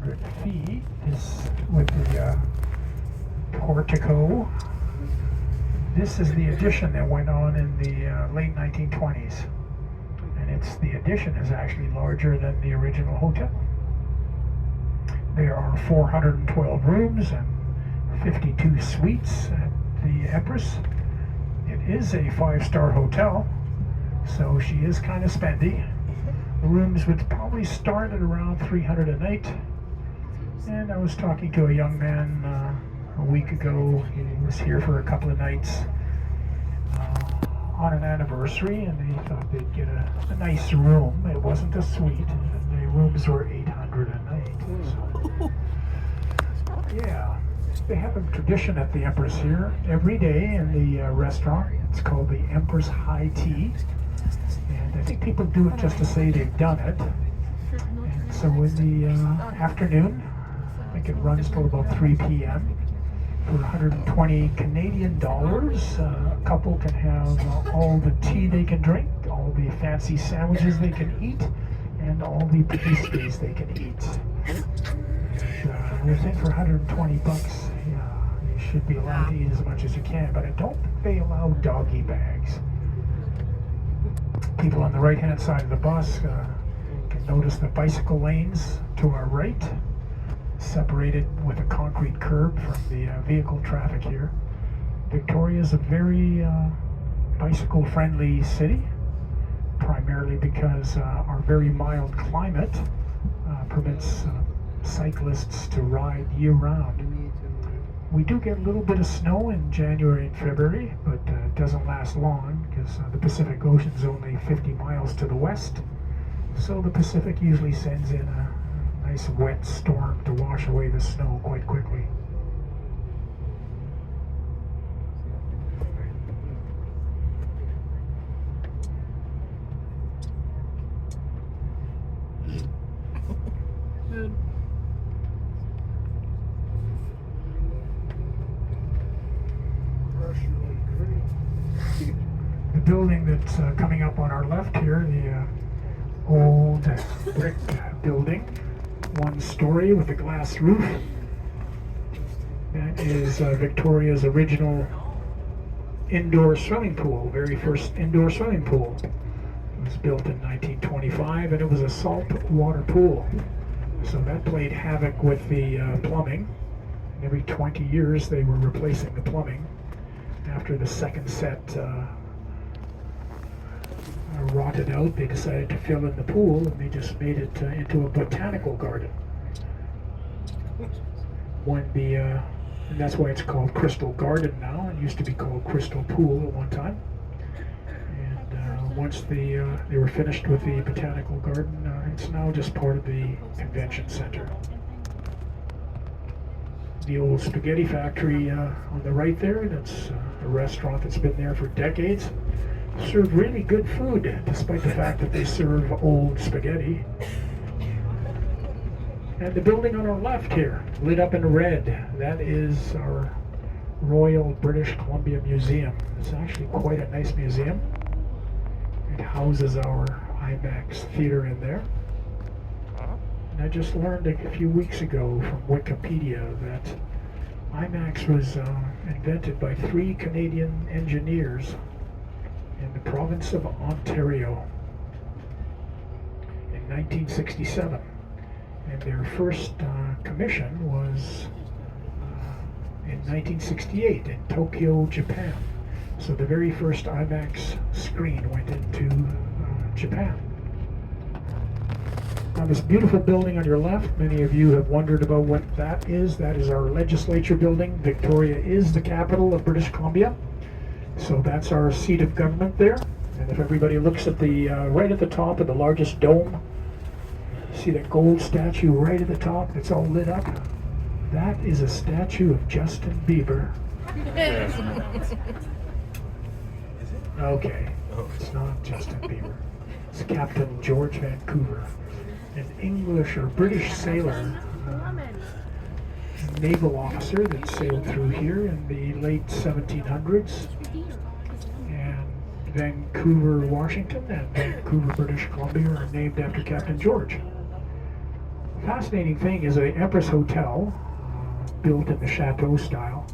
1,500 feet is with the portico. This is the addition that went on in the late 1920s. And the addition is actually larger than the original hotel. There are 412 rooms and 52 suites at the Empress. It is a 5-star hotel, so she is kind of spendy. The rooms would probably start at around $300 a night. And I was talking to a young man a week ago. He was here for a couple of nights on an anniversary, and they thought they'd get a nice room. It wasn't a suite. The rooms were $800 a night. So, yeah, they have a tradition at the Empress here. Every day in the restaurant, it's called the Empress High Tea. And I think people do it just to say they've done it. And so in the afternoon, I think it runs till about 3 p.m. For 120 Canadian dollars, a couple can have all the tea they can drink, all the fancy sandwiches they can eat, and all the pastries they can eat. I think for 120 bucks, yeah, you should be allowed to eat as much as you can, but I don't think they allow doggy bags. People on the right-hand side of the bus can notice the bicycle lanes to our right, separated with a concrete curb from the vehicle traffic here. Victoria is a very bicycle-friendly city, primarily because our very mild climate permits cyclists to ride year-round. We do get a little bit of snow in January and February, but it doesn't last long because the Pacific Ocean is only 50 miles to the west, so the Pacific usually sends in a nice wet storm to wash away the snow quite quickly. Good. The building that's coming up on our left here, the old brick building, 1 story with a glass roof. That is Victoria's original indoor swimming pool, very first indoor swimming pool. It was built in 1925 and it was a salt water pool. So that played havoc with the plumbing. And every 20 years they were replacing the plumbing. After the second set rotted out, they decided to fill in the pool and they just made it into a botanical garden. And that's why it's called Crystal Garden now. It used to be called Crystal Pool at one time. And once they were finished with the botanical garden, it's now just part of the convention center. The old spaghetti factory on the right there, that's a restaurant that's been there for decades. Serve really good food, despite the fact that they serve old spaghetti. And the building on our left here, lit up in red, that is our Royal British Columbia Museum. It's actually quite a nice museum. It houses our IMAX theater in there. And I just learned a few weeks ago from Wikipedia that IMAX was invented by 3 Canadian engineers in the province of Ontario in 1967. And their first commission was in 1968 in Tokyo, Japan. So the very first IMAX screen went into Japan. Now this beautiful building on your left, many of you have wondered about what that is. That is our legislature building. Victoria is the capital of British Columbia. So that's our seat of government there. And if everybody looks at the right at the top of the largest dome, see that gold statue right at the top that's all lit up? That is a statue of Justin Bieber. Okay, it's not Justin Bieber. It's Captain George Vancouver, an English or British sailor, naval officer that sailed through here in the late 1700s. And Vancouver, Washington and Vancouver, British Columbia are named after Captain George. Fascinating thing is the Empress Hotel, built in the chateau style,